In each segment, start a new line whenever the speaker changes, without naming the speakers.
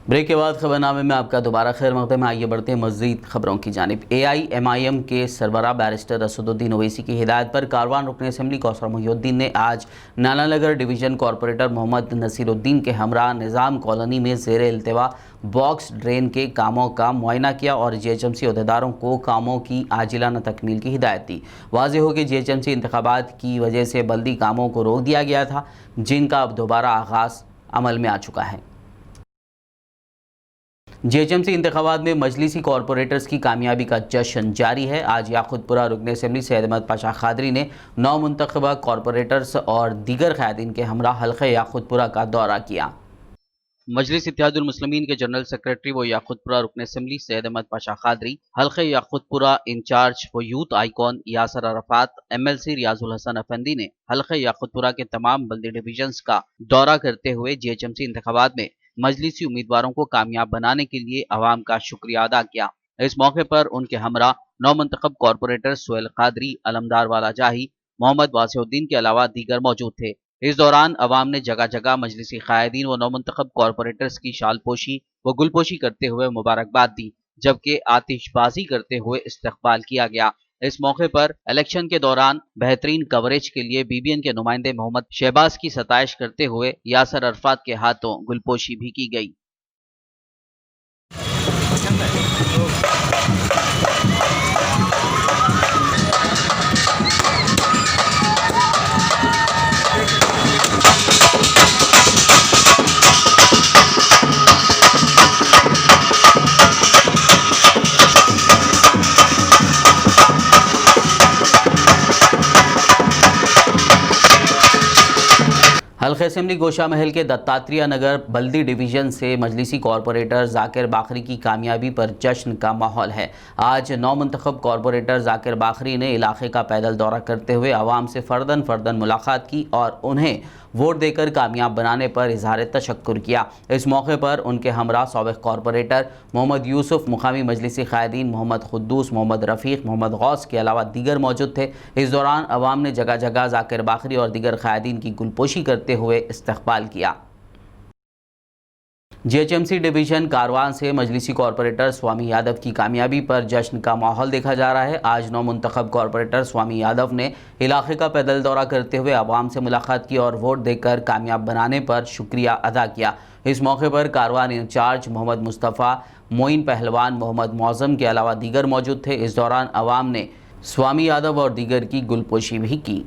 Break के बाद खबरनामे में आपका दोबारा खैर मकदम है। आइए बढ़ते हैं मज़ीद खबरों की जानिब। AIMIM के सरबराह बैरिस्टर असदुद्दीन ओवैसी की हिदायत पर कारवान रुकन असम्बली कौसर मोहिउद्दीन ने आज नानानगर डिवीज़न कॉरपोरेटर मोहम्मद नसीरुद्दीन के हमरा निज़ाम कॉलोनी में ज़ेर इल्तवा बॉक्स ड्रेन के कामों का मुआयना किया और GHMC अहदेदारों को कामों की आजिलाना तकमील की हिदायत दी। वाज़ेह हो कि GHMC इंतखाबात की वजह से बल्दी कामों को रोक दिया गया था, जिनका अब दोबारा आगाज़ अमल में आ चुका है। GHMC इंतखाबात में मजलिसी कॉरपोरेटर्स की कामयाबी का जश्न जारी है। आज याकूतपुरा रुकन असम्बली सैयद अहमद पाशा खादरी ने 9 मुंतखबा कॉरपोरेटर्स और दीगर क़यादीन के हमरा हल्क़े याकूतपुरा का दौरा किया। मजलिस इत्तेहादुल मुस्लिमीन के जनरल सेक्रेटरी व याकूतपुरा रुकन असम्बली सैयद अहमद पाशा खादरी, हल्क़े याकूतपुरा इंचार्ज व youth icon Yasar Arafat, MLC Riazul Hasan Afandi ने हल्क़े याकूतपुरा के तमाम बल्दी डिवीजन्स का दौरा करते हुए GHMC इंतखाबात में मजलिसी उम्मीदवारों को कामयाब बनाने के लिए अवाम का शुक्रिया अदा किया। इस मौके पर उनके हमरा 9 मुंतखब कॉरपोरेटर सोहेल कादरी, अलमदार वाला जाही, मोहम्मद वासिउद्दीन के अलावा दीगर मौजूद थे। इस दौरान अवाम ने जगह जगह मजलिसी क़ायदीन व 9 मुंतखब कॉरपोरेटर्स की शालपोशी व गुलपोशी करते हुए मुबारकबाद दी, जबकि आतिशबाजी करते हुए इस्तकबाल किया गया। इस मौके पर इलेक्शन के दौरान बेहतरीन कवरेज के लिए BBN के नुमाइंदे मोहम्मद शहबाज की सताइश करते हुए यासर अरफात के हाथों गुलपोशी भी की गई। हल्क़े असम्बली गोशा महल के दत्तात्रेय नगर बल्दी डिवीज़न से मजलिसी कॉरपोरेटर ज़ाकिर बाखरी की कामयाबी पर जश्न का माहौल है। आज 9 मुंतखब कॉरपोरेटर ज़ाकिर बाखरी ने इलाके का पैदल दौरा करते हुए आवाम से फ़र्दन मुलाकात की और उन्हें वोट देकर कामयाब बनाने पर इजहार तशक्कुर किया। इस मौके पर उनके हमरा साबिक़ कॉरपोरेटर मोहम्मद यूसुफ, मुकामी मजलिसी क़ायदीन मोहम्मद खुद्दूस, मोहम्मद रफ़ीक, मोहम्मद गौस के अलावा दीगर मौजूद थे। इस दौरान अवाम ने जगह जगह ज़ाकिर बाखरी और दीगर क़ायदीन की गुलपोशी करते हुए इस्तक़बाल किया। GHMC डिवीज़न कारवान से मजलिसी कॉरपोरेटर स्वामी यादव की कामयाबी पर जश्न का माहौल देखा जा रहा है। आज 9 मुंतखब कॉरपोरेटर स्वामी यादव ने इलाके का पैदल दौरा करते हुए आवाम से मुलाकात की और वोट देकर कामयाब बनाने पर शुक्रिया अदा किया। इस मौके पर कारवान इंचार्ज मोहम्मद मुस्तफ़ा, मोइन पहलवान, मोहम्मद मौज़म के अलावा दीगर मौजूद थे। इस दौरान आवाम ने स्वामी यादव और दीगर की गुलपोशी भी की।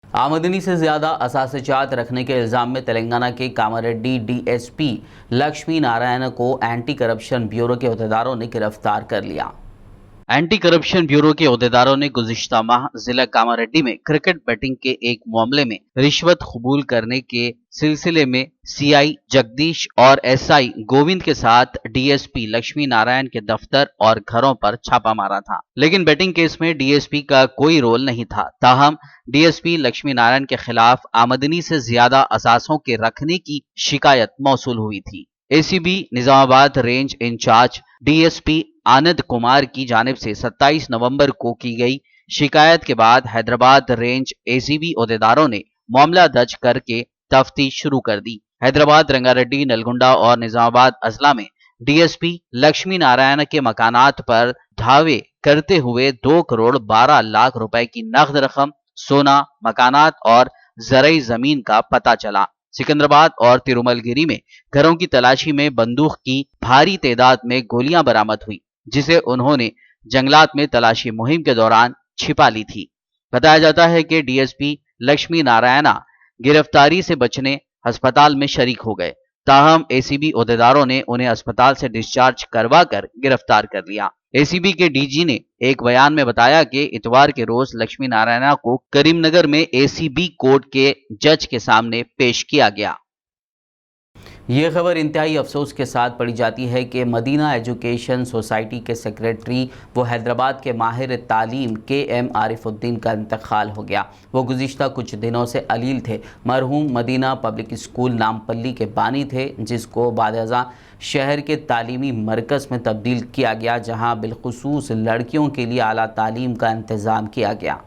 आमदनी से ज़्यादा असासाजात रखने के इल्ज़ाम में तेलंगाना के कामारेड्डी DSP लक्ष्मी नारायण को एंटी करप्शन ब्यूरो के अहदेदारों ने गिरफ्तार कर लिया। एंटी करप्शन ब्यूरो के अहदेदारों ने गुज़िश्ता माह जिला कामारेड्डी में क्रिकेट बैटिंग के एक मामले में रिश्वत कबूल करने के सिलसिले में CI जगदीश और SI गोविंद के साथ DSP लक्ष्मी नारायण के दफ्तर और घरों पर छापा मारा था, लेकिन बैटिंग केस में DSP का कोई रोल नहीं था। ताहम DSP लक्ष्मी नारायण के खिलाफ आमदनी से ज्यादा असासों के रखने की शिकायत मौसूल हुई थी। ACB Nizamabad range incharge DSP Anand Kumar की जानिब से 27 नवंबर को की गई शिकायत के बाद हैदराबाद रेंज ACB अहदेदारों ने मामला दर्ज करके तफ्तीश शुरू कर दी। हैदराबाद, रंगारेड्डी, नलगुंडा और निजामाबाद अजला में DSP लक्ष्मी नारायण के मकानात पर धावे करते हुए 2 करोड़ 12 लाख रुपए की नकद रकम, सोना, मकानात और ज़रई जमीन का पता चला। सिकंदराबाद और तिरुमलगिरी में घरों की तलाशी में बंदूक की भारी तादाद में गोलियां बरामद हुई, जिसे उन्होंने जंगलात में तलाशी मुहिम के दौरान छिपा ली थी। बताया जाता है कि DSP लक्ष्मी नारायणा गिरफ्तारी से बचने अस्पताल में शरीक हो गए। ताहम ACB अहदेदारों ने उन्हें अस्पताल से डिस्चार्ज करवा कर गिरफ्तार कर लिया। ACB के DG ने एक बयान में बताया कि इतवार के रोज लक्ष्मी नारायणा को करीमनगर में ACB कोर्ट के जज के सामने पेश किया गया। ये खबर इंतहाई अफसोस के साथ पढ़ी जाती है कि मदीना एजुकेशन सोसाइटी के सेक्रेटरी व हैदराबाद के माहिर तालीम KM आरिफुद्दीन का इंतकाल हो गया। वो गुज़िश्ता कुछ दिनों से अलील थे। मरहूम मदीना पब्लिक स्कूल नामपल्ली के बानी थे, जिसको बादअज़ां शहर के तालीमी मरकज़ में तब्दील किया गया, जहाँ बिलखुसूस लड़कियों के लिए आला तालीम का इंतज़ाम किया गया।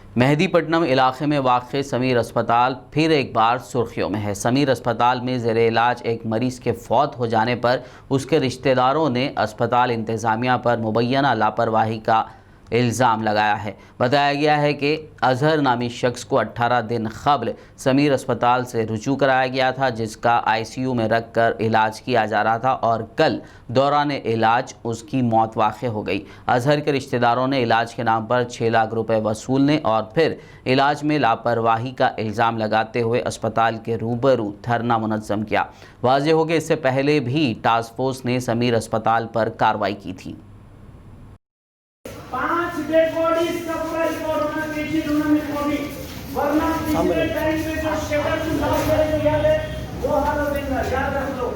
मेहदीपट्टनम इलाके में वाक़ समीर अस्पताल फिर एक बार सुर्खियों में है। समीर अस्पताल में ज़ेरे इलाज एक मरीज़ के फौत हो जाने पर उसके रिश्तेदारों ने अस्पताल इंतज़ामिया पर मुबैना लापरवाही का इल्ज़ाम लगाया है। बताया गया है कि अजहर नामी शख्स को 18 दिन क़ब्ल समीर अस्पताल से रुजू कराया गया था, जिसका ICU में रख कर इलाज किया जा रहा था और कल दौरान इलाज उसकी मौत वाक़ हो गई। अजहर के रिश्तेदारों ने इलाज के नाम पर 6 लाख रुपए वसूलने और फिर इलाज में लापरवाही का इल्ज़ाम लगाते हुए अस्पताल के रूबरू धरना मुनज़्ज़म किया। वाज़ेह हो कि इससे पहले भी टास्क फोर्स ने समीर अस्पताल पर कार्रवाई की थी।
5 डेड बॉडीज का पूरा रिकॉर्ड होना चाहिए दोनों में कॉपी, वरना पिछले टाइम पे जो शेटर टू लॉस करे जो याद है वो हाल हो जाएगा। याद रख लो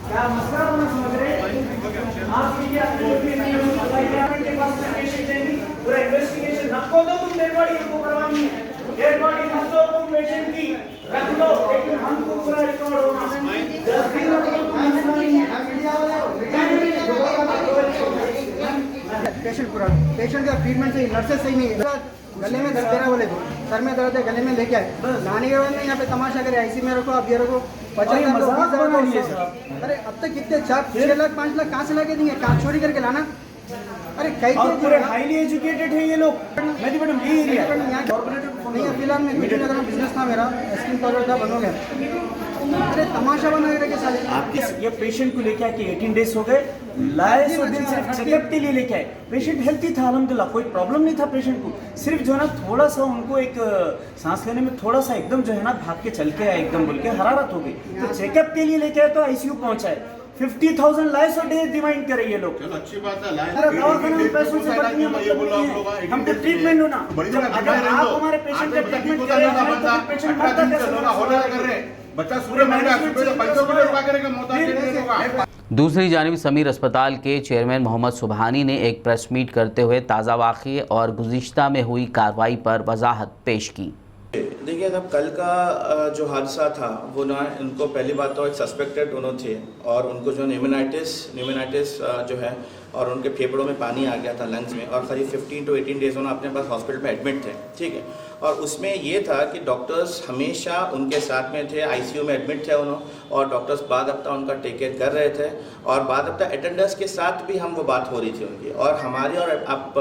क्या मसला होना समझ रहे हैं आप। ये अपने नियम बताइए के पास पेशेंट देंगे पूरा इन्वेस्टिगेशन रखो तो तुम डेड बॉडी को करवानी है, डेड बॉडी रख दो तुम पेशेंट की रख लो, लेकिन हमको पूरा रिकॉर्ड होना
पेशेंट का ट्रीटमेंट सही, नर्सेस सही नहीं है, गले में दर्द दे रहा बोले तो सर में दर्द है गले में लेके आए, लाने के बाद में यहाँ पे तमाशा करे IC में रखो, आप ये रखो 50,000। अरे अब तक कितने 4-6 लाख 5 लाख कहाँ से लाके देंगे, काम चोरी करके लाना। अरे कई
पूरे हाईली एजुकेटेड है ये लोग। मैडम ये एरिया
नहीं है फिलहाल में नगर में बिजनेस था मेरा, स्किन पाउडर था, बंद हो गया। अरे तमाशा बना के साले
आप ये पेशेंट को लेके आके 18 डेज हो गए, लाए सो दिन सिर्फ चेकअप के लिए लेके आए। पेशेंट हेल्थी था अल्हम्दुलिल्लाह, कोई प्रॉब्लम नहीं था पेशेंट को, सिर्फ जो है ना थोड़ा सा उनको एक सांस लेने में थोड़ा सा एकदम जो है ना भाग के चल के आए, एकदम बोल के हरारत हो गई, तो चेकअप के लिए लेके आए तो ICU पहुंचाए। 50,000 लाइफ और डेज डिमांड करे ये लोग।
अच्छी बात है,
दवाखाना में पैसों से बढ़िया मतलब नहीं है, हमको ट्रीटमेंट होना। अगर आप हमारे पेशेंट का ट्रीटमेंट करें, पेशेंट मरता कैसे?
बच्चा सूर्य पैसों को करेगा मोहताज।
दूसरी जानिब समीर अस्पताल के चेयरमैन मोहम्मद सुबहानी ने एक प्रेस मीट करते हुए ताज़ा वाक़ये और गुज़िश्ता में हुई कार्रवाई पर वजाहत पेश की।
देखिए अब कल का जो हादसा था वो ना, उनको पहली बात तो एक सस्पेक्टेड दोनों थे और उनको जो न्यूमोनाइटिस जो है और उनके फेफड़ों में पानी आ गया था लंग्स में, और करीब 15 to 18 डेज उन्होंने अपने पास हॉस्पिटल में एडमिट थे, ठीक है। और उसमें ये था कि डॉक्टर्स हमेशा उनके साथ में थे, ICU में एडमिट थे उन्होंने, और डॉक्टर्स बाद हफ्ता उनका टेक केयर कर रहे थे, और बाद हफ्ता अटेंडर्स के साथ भी हम वो बात हो रही थी उनकी और हमारी, और आप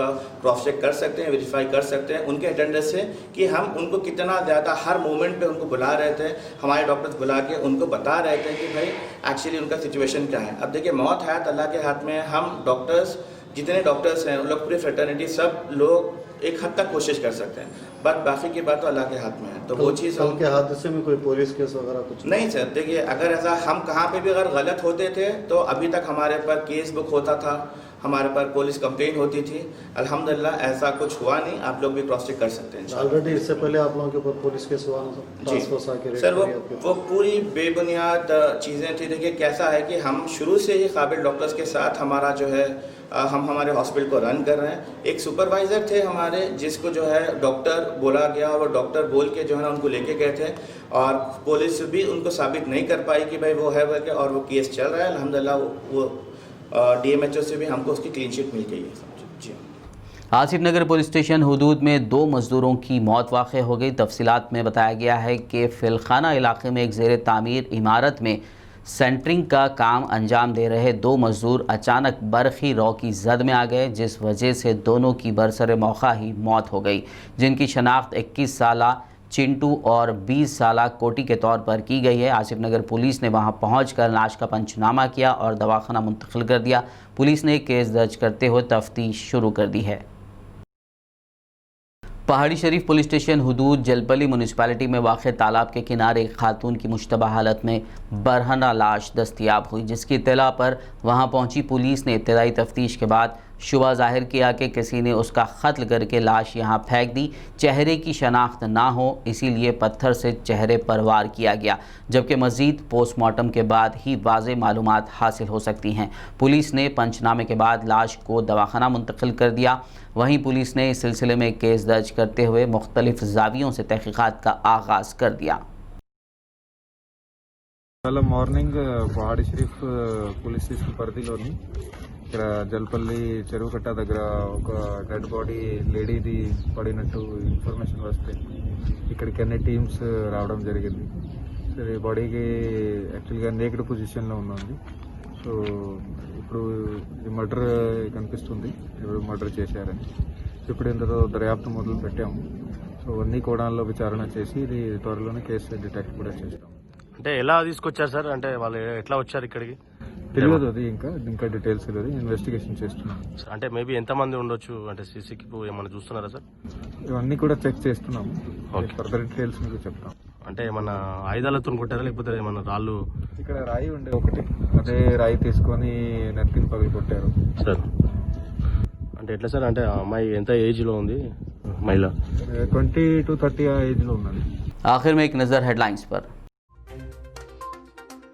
क्रॉस चेक कर सकते हैं, वेरीफाई कर सकते हैं उनके अटेंडर्स से कि हम उनको कितना ज़्यादा हर मोमेंट पे उनको बुला रहे थे, हमारे डॉक्टर्स बुला के उनको बता रहे थे कि भाई एक्चुअली उनका सिचुएशन क्या है। अब देखिए मौत है अल्लाह के हाथ में, हम डॉक्टर्स जितने डॉक्टर्स हैं उन लोग पूरी फ्रेटर्निटी सब लोग एक हद तक कोशिश कर सकते हैं, बट बाकी की बात तो अल्लाह के हाथ में है। तो वो चीज़
कल के हादसे में कोई पुलिस केस वगैरह कुछ
नहीं सर। देखिए अगर ऐसा हम कहाँ पे भी अगर गलत होते थे तो अभी तक हमारे पर केस बुक होता था, हमारे पर पुलिस कंप्लेंट होती थी। अल्हम्दुलिल्लाह ऐसा कुछ हुआ नहीं, आप लोग भी क्रॉस चेक कर सकते हैं।
ऑलरेडी इससे पहले आप लोगों के ऊपर पुलिस केस हुआ
जी सर, वो पूरी बेबुनियाद चीज़ें थी। देखिए कैसा है कि हम शुरू से ही काबिल डॉक्टर्स के साथ हमारा जो है हम हमारे हॉस्पिटल को रन कर रहे हैं। एक सुपरवाइज़र थे हमारे जिसको जो है डॉक्टर बोला गया और वो डॉक्टर बोल के जो है ना उनको लेके गए थे, और पुलिस भी उनको साबित नहीं कर पाई कि भाई वो है करके, और वो केस चल रहा है अल्हम्दुलिल्लाह। वो DMHO से भी हमको उसकी क्लीन शीट मिल गई है। जी
आसिफ नगर पुलिस स्टेशन हुदूद में 2 मजदूरों की मौत वाक़ हो गई। तफसीलात में बताया गया है कि फिलखाना इलाके में एक ज़ेर तामीर इमारत में सेंटरिंग का काम अंजाम दे रहे 2 मजदूर अचानक बरखी रौ की जद में आ गए, जिस वजह से दोनों की बरसर मौका ही मौत हो गई, जिनकी शनाख्त 21 साला चिंटू और 20 साला कोटी के तौर पर की गई है। आसिफ नगर पुलिस ने वहां पहुंचकर लाश का पंचनामा किया और दवाखाना मुंतकिल कर दिया। पुलिस ने केस दर्ज करते हुए तफ्तीश शुरू कर दी है। पहाड़ी शरीफ पुलिस स्टेशन हुदूद जलपली म्यूनिसिपैलिटी में वाक़ तालाब के किनारे एक खातून की मुश्तबा हालत में बरहना लाश दस्तयाब हुई, जिसकी इत्तला पर वहां पहुंची पुलिस ने इब्तदाई तफ्तीश के बाद शुबा ज़ाहिर किया कि किसी ने उसका कत्ल करके लाश यहां फेंक दी। चेहरे की शनाख्त ना हो इसीलिए पत्थर से चेहरे पर वार किया गया, जबकि मज़ीद पोस्टमार्टम के बाद ही वाज़ेह मालूमात हासिल हो सकती हैं। पुलिस ने पंचनामे के बाद लाश को दवाखाना मुंतकिल कर दिया। वहीं पुलिस ने इस सिलसिले में केस दर्ज करते हुए मुख्तलिफ ज़ावियों से तहक़ीक़ात का आगाज़ कर दिया।
Morning Pahadi Sharif police station పరిధిలోని ఇక్కడ జల్పల్లి చెరువు కట్ట దగ్గర ఒక డెడ్ బాడీ లేడీది పడినట్టు ఇన్ఫర్మేషన్ వస్తే ఇక్కడికి అన్ని టీమ్స్ రావడం జరిగింది. సో ఈ బాడీకి యాక్చువల్గా నేక్డ్ పొజిషన్లో ఉంది. సో ఇప్పుడు ఈ మర్డర్ కనిపిస్తుంది, ఇప్పుడు మర్డర్ చేశారని. ఇప్పుడు ఇందులో దర్యాప్తు మొదలు పెట్టాము. సో అన్ని కోణాల్లో విచారణ చేసి ఇది త్వరలోనే కేసు డిటెక్ట్ కూడా చేస్తాం.
అంటే ఎలా తీసుకొచ్చారు సార్? అంటే వాళ్ళు ఎట్లా వచ్చారు ఇక్కడికి?
తెలియదు, అది ఇంకా డీటెయిల్స్ తెలియదు, ఇన్వెస్టిగేషన్ చేస్తున్నాం.
అంటే మేబీ ఎంతమంది ఉండొచ్చు, అంటే సీసీకి ఏమన్నా చూస్తున్నారా సార్?
ఇవన్నీ కూడా చెక్ చేస్తున్నాము. ఫర్దర్ డీటెయిల్స్ మీకు చెప్తాం.
అంటే ఏమన్నా ఆయుధాలతో కొట్టారా లేకపోతే ఏమన్నా రాళ్ళు?
ఇక్కడ రాయి ఉండే ఒకటి, అదే రాయి తీసుకొని నెత్తిని పగలు కొట్టారు
సార్. అంటే ఎట్లా సార్? అంటే ఆ అమ్మాయి ఎంత ఏజ్లో ఉంది మహిళ?
20 to 30 ఏజ్లో ఉన్నది.
आखिर में एक नजर हेडलाइंस पर।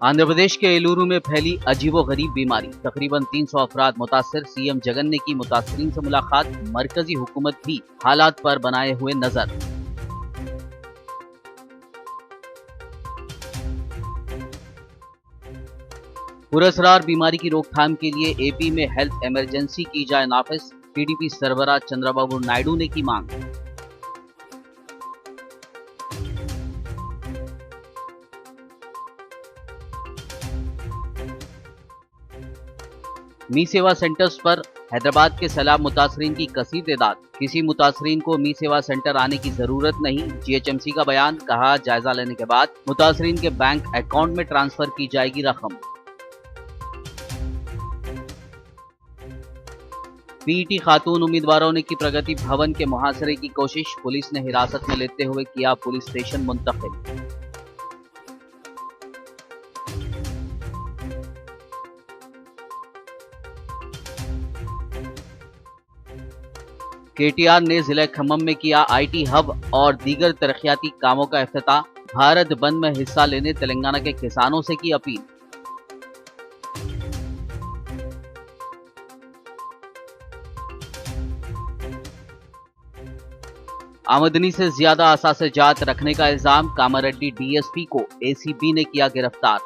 आंध्र प्रदेश के एलुरु में फैली अजीबोगरीब बीमारी, तकरीबन 300 अफराद मुतासिर। सीएम जगन ने की मुतासिरीन से मुलाकात, मरकजी हुकूमत भी हालात पर बनाए हुए नजर। पुरस्कार बीमारी की रोकथाम के लिए एपी में हेल्थ इमरजेंसी की जाए नाफिज, टीडीपी सरबराह चंद्रबाबू नायडू ने की मांग। मी सेवा सेंटर्स पर हैदराबाद के सैलाब मुतासरीन की कसीर तादाद, किसी मुतासरीन को मी सेवा सेंटर आने की जरूरत नहीं। जीएचएमसी का बयान, कहा जायजा लेने के बाद मुतासरीन के बैंक अकाउंट में ट्रांसफर की जाएगी रकम। पीईटी खातून उम्मीदवारों ने की प्रगति भवन के मुहासरे की कोशिश, पुलिस ने हिरासत में लेते हुए किया पुलिस स्टेशन मुंतकिल। केटीआर ने जिला खम्मम में किया आईटी हब और दीगर तरक्याती कामों का इफ्तिताह, भारत बंद में हिस्सा लेने तेलंगाना के किसानों से की अपील। आमदनी से ज्यादा असासे जात रखने का इल्जाम, कामारेड्डी डीएसपी को एसीबी ने किया गिरफ्तार।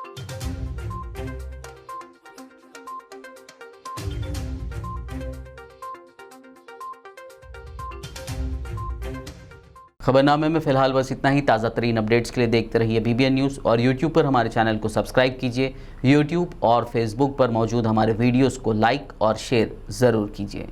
खबरनामे में फिलहाल बस इतना ही। ताज़ा तरीन अपडेट्स के लिए देखते रहिए BBN न्यूज़ और YouTube पर हमारे चैनल को सब्सक्राइब कीजिए। YouTube और Facebook पर मौजूद हमारे वीडियोस को लाइक और शेयर ज़रूर कीजिए।